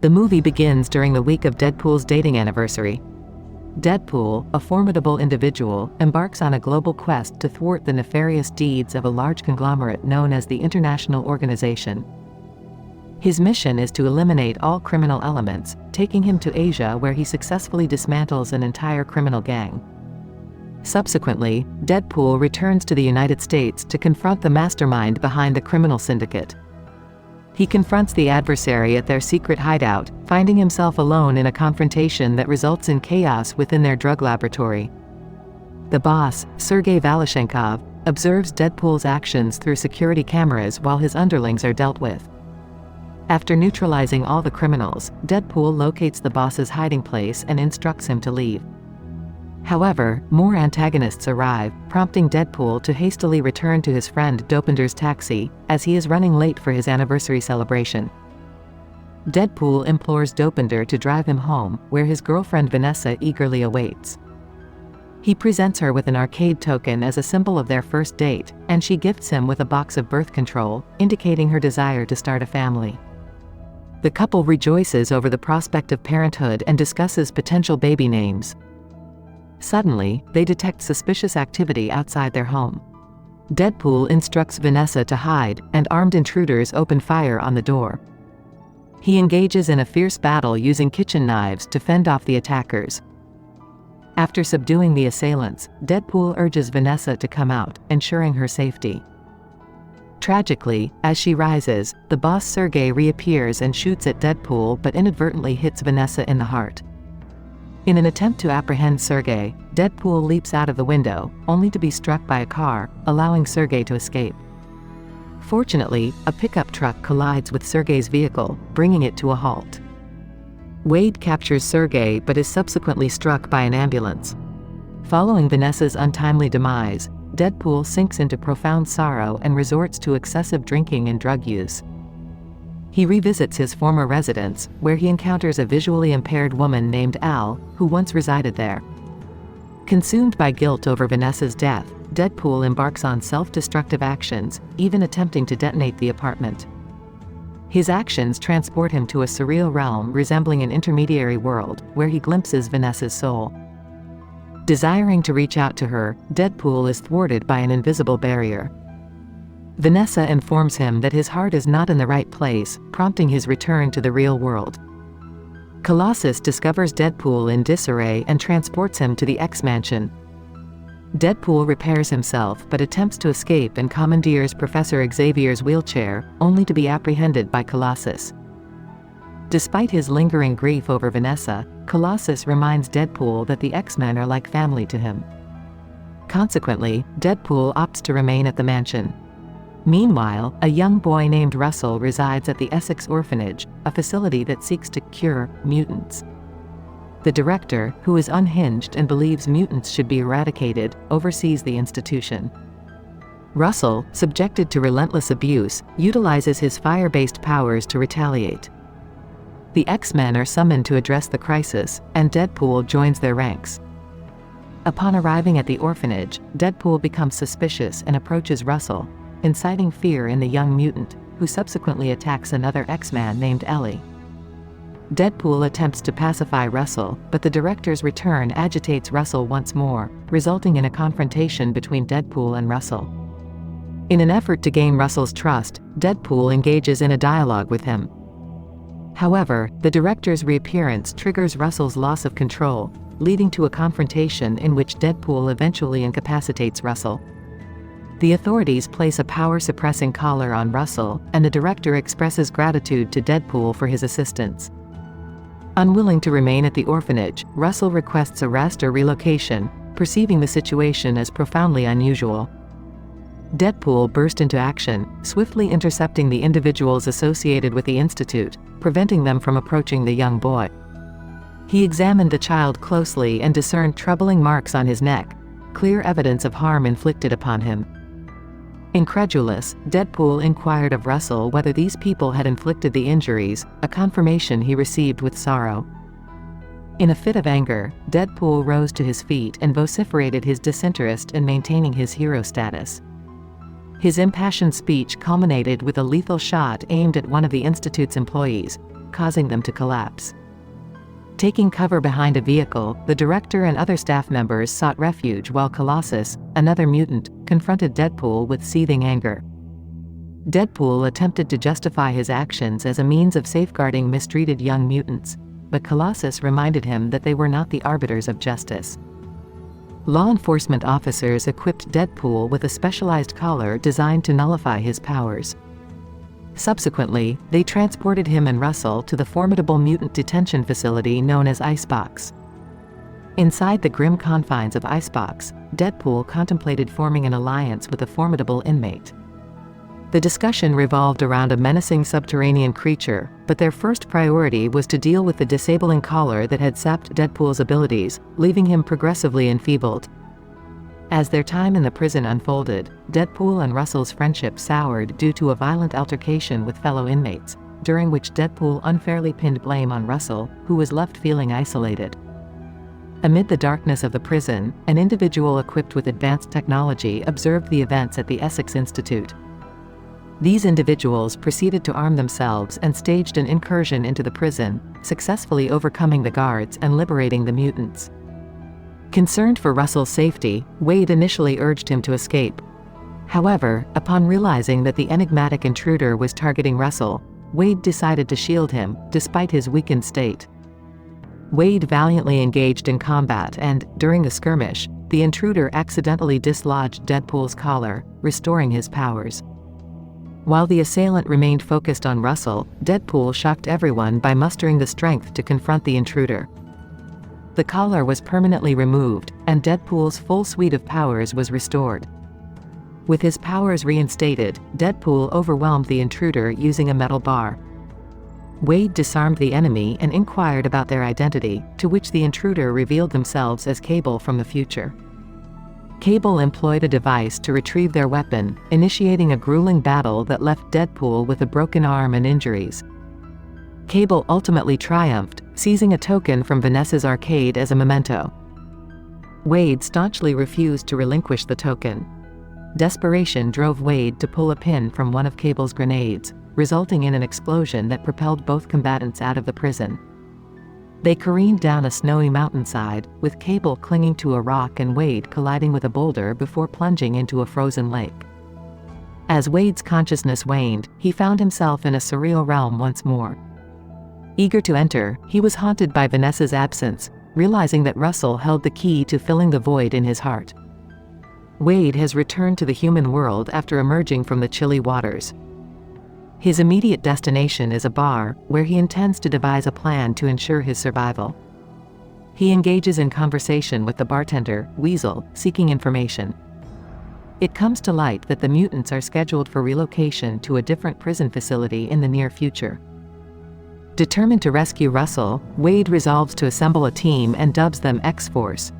The movie begins during the week of Deadpool's dating anniversary. Deadpool, a formidable individual, embarks on a global quest to thwart the nefarious deeds of a large conglomerate known as the International Organization. His mission is to eliminate all criminal elements, taking him to Asia where he successfully dismantles an entire criminal gang. Subsequently, Deadpool returns to the United States to confront the mastermind behind the criminal syndicate. He confronts the adversary at their secret hideout, finding himself alone in a confrontation that results in chaos within their drug laboratory. The boss, Sergei Valishnikov, observes Deadpool's actions through security cameras while his underlings are dealt with. After neutralizing all the criminals, Deadpool locates the boss's hiding place and instructs him to leave. However, more antagonists arrive, prompting Deadpool to hastily return to his friend Dopinder's taxi, as he is running late for his anniversary celebration. Deadpool implores Dopinder to drive him home, where his girlfriend Vanessa eagerly awaits. He presents her with an arcade token as a symbol of their first date, and she gifts him with a box of birth control, indicating her desire to start a family. The couple rejoices over the prospect of parenthood and discusses potential baby names. Suddenly, they detect suspicious activity outside their home. Deadpool instructs Vanessa to hide, and armed intruders open fire on the door. He engages in a fierce battle using kitchen knives to fend off the attackers. After subduing the assailants, Deadpool urges Vanessa to come out, ensuring her safety. Tragically, as she rises, the boss Sergei reappears and shoots at Deadpool but inadvertently hits Vanessa in the heart. In an attempt to apprehend Sergei, Deadpool leaps out of the window, only to be struck by a car, allowing Sergei to escape. Fortunately, a pickup truck collides with Sergei's vehicle, bringing it to a halt. Wade captures Sergei but is subsequently struck by an ambulance. Following Vanessa's untimely demise, Deadpool sinks into profound sorrow and resorts to excessive drinking and drug use. He revisits his former residence, where he encounters a visually impaired woman named Al, who once resided there. Consumed by guilt over Vanessa's death, Deadpool embarks on self-destructive actions, even attempting to detonate the apartment. His actions transport him to a surreal realm resembling an intermediary world, where he glimpses Vanessa's soul. Desiring to reach out to her, Deadpool is thwarted by an invisible barrier. Vanessa informs him that his heart is not in the right place, prompting his return to the real world. Colossus discovers Deadpool in disarray and transports him to the X-Mansion. Deadpool repairs himself but attempts to escape and commandeers Professor Xavier's wheelchair, only to be apprehended by Colossus. Despite his lingering grief over Vanessa, Colossus reminds Deadpool that the X-Men are like family to him. Consequently, Deadpool opts to remain at the mansion. Meanwhile, a young boy named Russell resides at the Essex Orphanage, a facility that seeks to cure mutants. The director, who is unhinged and believes mutants should be eradicated, oversees the institution. Russell, subjected to relentless abuse, utilizes his fire-based powers to retaliate. The X-Men are summoned to address the crisis, and Deadpool joins their ranks. Upon arriving at the orphanage, Deadpool becomes suspicious and approaches Russell, inciting fear in the young mutant, who subsequently attacks another X-Man named Ellie. Deadpool attempts to pacify Russell, but the director's return agitates Russell once more, resulting in a confrontation between Deadpool and Russell. In an effort to gain Russell's trust, Deadpool engages in a dialogue with him. However, the director's reappearance triggers Russell's loss of control, leading to a confrontation in which Deadpool eventually incapacitates Russell. The authorities place a power-suppressing collar on Russell, and the director expresses gratitude to Deadpool for his assistance. Unwilling to remain at the orphanage, Russell requests arrest or relocation, perceiving the situation as profoundly unusual. Deadpool burst into action, swiftly intercepting the individuals associated with the institute, preventing them from approaching the young boy. He examined the child closely and discerned troubling marks on his neck, clear evidence of harm inflicted upon him. Incredulous, Deadpool inquired of Russell whether these people had inflicted the injuries, a confirmation he received with sorrow. In a fit of anger, Deadpool rose to his feet and vociferated his disinterest in maintaining his hero status. His impassioned speech culminated with a lethal shot aimed at one of the Institute's employees, causing them to collapse. Taking cover behind a vehicle, the director and other staff members sought refuge while Colossus, another mutant, confronted Deadpool with seething anger. Deadpool attempted to justify his actions as a means of safeguarding mistreated young mutants, but Colossus reminded him that they were not the arbiters of justice. Law enforcement officers equipped Deadpool with a specialized collar designed to nullify his powers. Subsequently, they transported him and Russell to the formidable mutant detention facility known as Icebox. Inside the grim confines of Icebox, Deadpool contemplated forming an alliance with a formidable inmate. The discussion revolved around a menacing subterranean creature, but their first priority was to deal with the disabling collar that had sapped Deadpool's abilities, leaving him progressively enfeebled. As their time in the prison unfolded, Deadpool and Russell's friendship soured due to a violent altercation with fellow inmates, during which Deadpool unfairly pinned blame on Russell, who was left feeling isolated. Amid the darkness of the prison, an individual equipped with advanced technology observed the events at the Essex Institute. These individuals proceeded to arm themselves and staged an incursion into the prison, successfully overcoming the guards and liberating the mutants. Concerned for Russell's safety, Wade initially urged him to escape. However, upon realizing that the enigmatic intruder was targeting Russell, Wade decided to shield him, despite his weakened state. Wade valiantly engaged in combat and, during the skirmish, the intruder accidentally dislodged Deadpool's collar, restoring his powers. While the assailant remained focused on Russell, Deadpool shocked everyone by mustering the strength to confront the intruder. The collar was permanently removed, and Deadpool's full suite of powers was restored. With his powers reinstated, Deadpool overwhelmed the intruder using a metal bar. Wade disarmed the enemy and inquired about their identity, to which the intruder revealed themselves as Cable from the future. Cable employed a device to retrieve their weapon, initiating a grueling battle that left Deadpool with a broken arm and injuries. Cable ultimately triumphed, seizing a token from Vanessa's arcade as a memento. Wade staunchly refused to relinquish the token. Desperation drove Wade to pull a pin from one of Cable's grenades, resulting in an explosion that propelled both combatants out of the prison. They careened down a snowy mountainside, with Cable clinging to a rock and Wade colliding with a boulder before plunging into a frozen lake. As Wade's consciousness waned, he found himself in a surreal realm once more. Eager to enter, he was haunted by Vanessa's absence, realizing that Russell held the key to filling the void in his heart. Wade has returned to the human world after emerging from the chilly waters. His immediate destination is a bar, where he intends to devise a plan to ensure his survival. He engages in conversation with the bartender, Weasel, seeking information. It comes to light that the mutants are scheduled for relocation to a different prison facility in the near future. Determined to rescue Russell, Wade resolves to assemble a team and dubs them X-Force.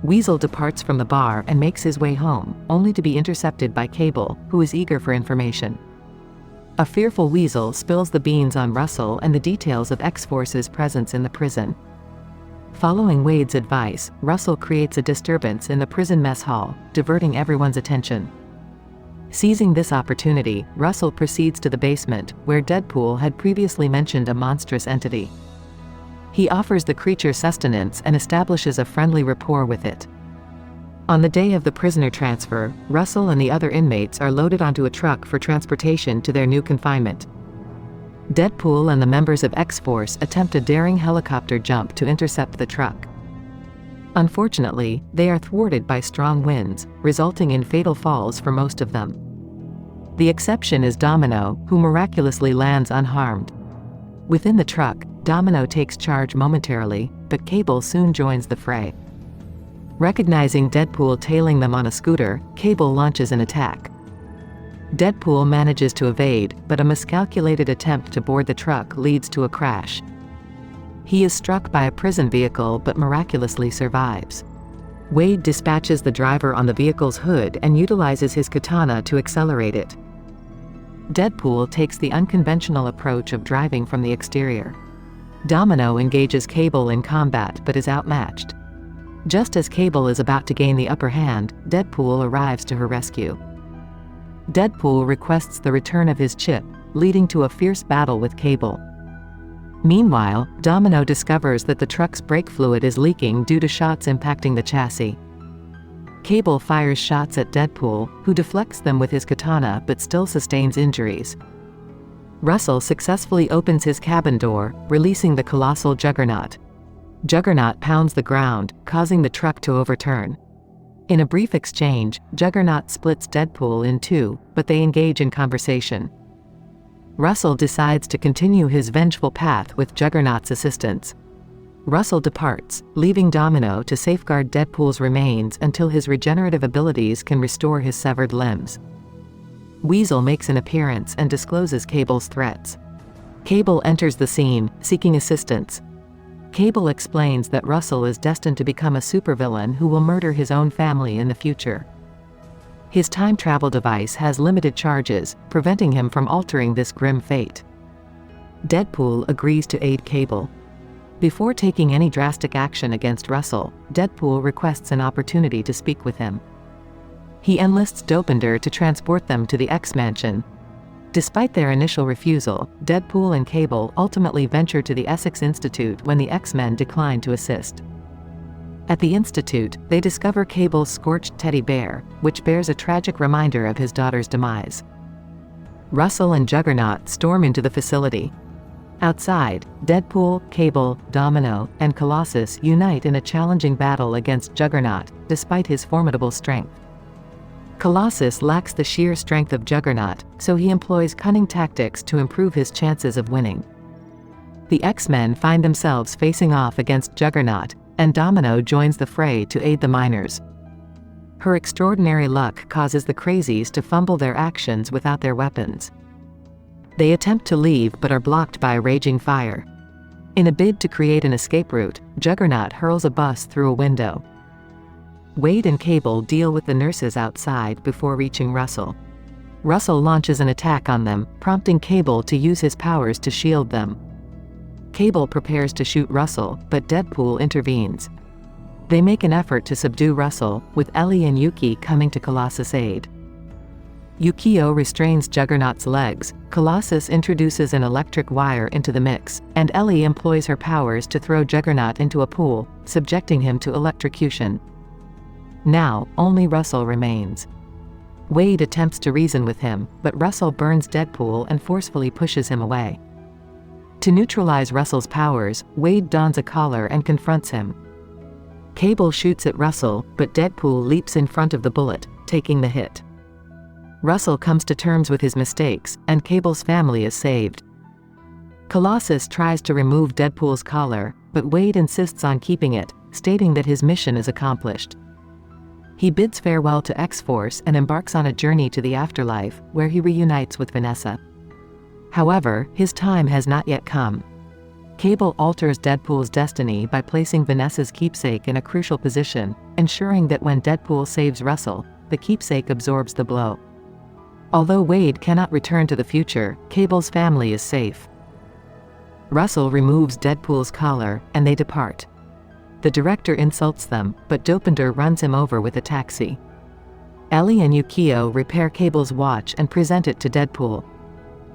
Weasel departs from the bar and makes his way home, only to be intercepted by Cable, who is eager for information. A fearful Weasel spills the beans on Russell and the details of X-Force's presence in the prison. Following Wade's advice, Russell creates a disturbance in the prison mess hall, diverting everyone's attention. Seizing this opportunity, Russell proceeds to the basement, where Deadpool had previously mentioned a monstrous entity. He offers the creature sustenance and establishes a friendly rapport with it. On the day of the prisoner transfer, Russell and the other inmates are loaded onto a truck for transportation to their new confinement. Deadpool and the members of X-Force attempt a daring helicopter jump to intercept the truck. Unfortunately, they are thwarted by strong winds, resulting in fatal falls for most of them. The exception is Domino, who miraculously lands unharmed. Within the truck, Domino takes charge momentarily, but Cable soon joins the fray. Recognizing Deadpool tailing them on a scooter, Cable launches an attack. Deadpool manages to evade, but a miscalculated attempt to board the truck leads to a crash. He is struck by a prison vehicle but miraculously survives. Wade dispatches the driver on the vehicle's hood and utilizes his katana to accelerate it. Deadpool takes the unconventional approach of driving from the exterior. Domino engages Cable in combat but is outmatched. Just as Cable is about to gain the upper hand, Deadpool arrives to her rescue. Deadpool requests the return of his chip, leading to a fierce battle with Cable. Meanwhile, Domino discovers that the truck's brake fluid is leaking due to shots impacting the chassis. Cable fires shots at Deadpool, who deflects them with his katana but still sustains injuries. Russell successfully opens his cabin door, releasing the colossal Juggernaut. Juggernaut pounds the ground, causing the truck to overturn. In a brief exchange, Juggernaut splits Deadpool in two, but they engage in conversation. Russell decides to continue his vengeful path with Juggernaut's assistance. Russell departs, leaving Domino to safeguard Deadpool's remains until his regenerative abilities can restore his severed limbs. Weasel makes an appearance and discloses Cable's threats. Cable enters the scene, seeking assistance. Cable explains that Russell is destined to become a supervillain who will murder his own family in the future. His time travel device has limited charges, preventing him from altering this grim fate. Deadpool agrees to aid Cable. Before taking any drastic action against Russell, Deadpool requests an opportunity to speak with him. He enlists Dopinder to transport them to the X-Mansion. Despite their initial refusal, Deadpool and Cable ultimately venture to the Essex Institute when the X-Men decline to assist. At the Institute, they discover Cable's scorched teddy bear, which bears a tragic reminder of his daughter's demise. Russell and Juggernaut storm into the facility. Outside, Deadpool, Cable, Domino, and Colossus unite in a challenging battle against Juggernaut, despite his formidable strength. Colossus lacks the sheer strength of Juggernaut, so he employs cunning tactics to improve his chances of winning. The X-Men find themselves facing off against Juggernaut, and Domino joins the fray to aid the miners. Her extraordinary luck causes the Crazies to fumble their actions without their weapons. They attempt to leave but are blocked by a raging fire. In a bid to create an escape route, Juggernaut hurls a bus through a window. Wade and Cable deal with the nurses outside before reaching Russell. Russell launches an attack on them, prompting Cable to use his powers to shield them. Cable prepares to shoot Russell, but Deadpool intervenes. They make an effort to subdue Russell, with Ellie and Yuki coming to Colossus' aid. Yukio restrains Juggernaut's legs, Colossus introduces an electric wire into the mix, and Ellie employs her powers to throw Juggernaut into a pool, subjecting him to electrocution. Now, only Russell remains. Wade attempts to reason with him, but Russell burns Deadpool and forcefully pushes him away. To neutralize Russell's powers, Wade dons a collar and confronts him. Cable shoots at Russell, but Deadpool leaps in front of the bullet, taking the hit. Russell comes to terms with his mistakes, and Cable's family is saved. Colossus tries to remove Deadpool's collar, but Wade insists on keeping it, stating that his mission is accomplished. He bids farewell to X-Force and embarks on a journey to the afterlife, where he reunites with Vanessa. However, his time has not yet come. Cable alters Deadpool's destiny by placing Vanessa's keepsake in a crucial position, ensuring that when Deadpool saves Russell, the keepsake absorbs the blow. Although Wade cannot return to the future, Cable's family is safe. Russell removes Deadpool's collar, and they depart. The director insults them, but Dopinder runs him over with a taxi. Ellie and Yukio repair Cable's watch and present it to Deadpool.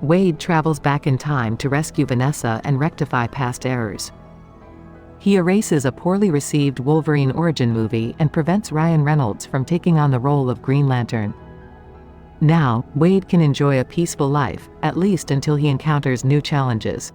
Wade travels back in time to rescue Vanessa and rectify past errors. He erases a poorly received Wolverine origin movie and prevents Ryan Reynolds from taking on the role of Green Lantern. Now, Wade can enjoy a peaceful life, at least until he encounters new challenges.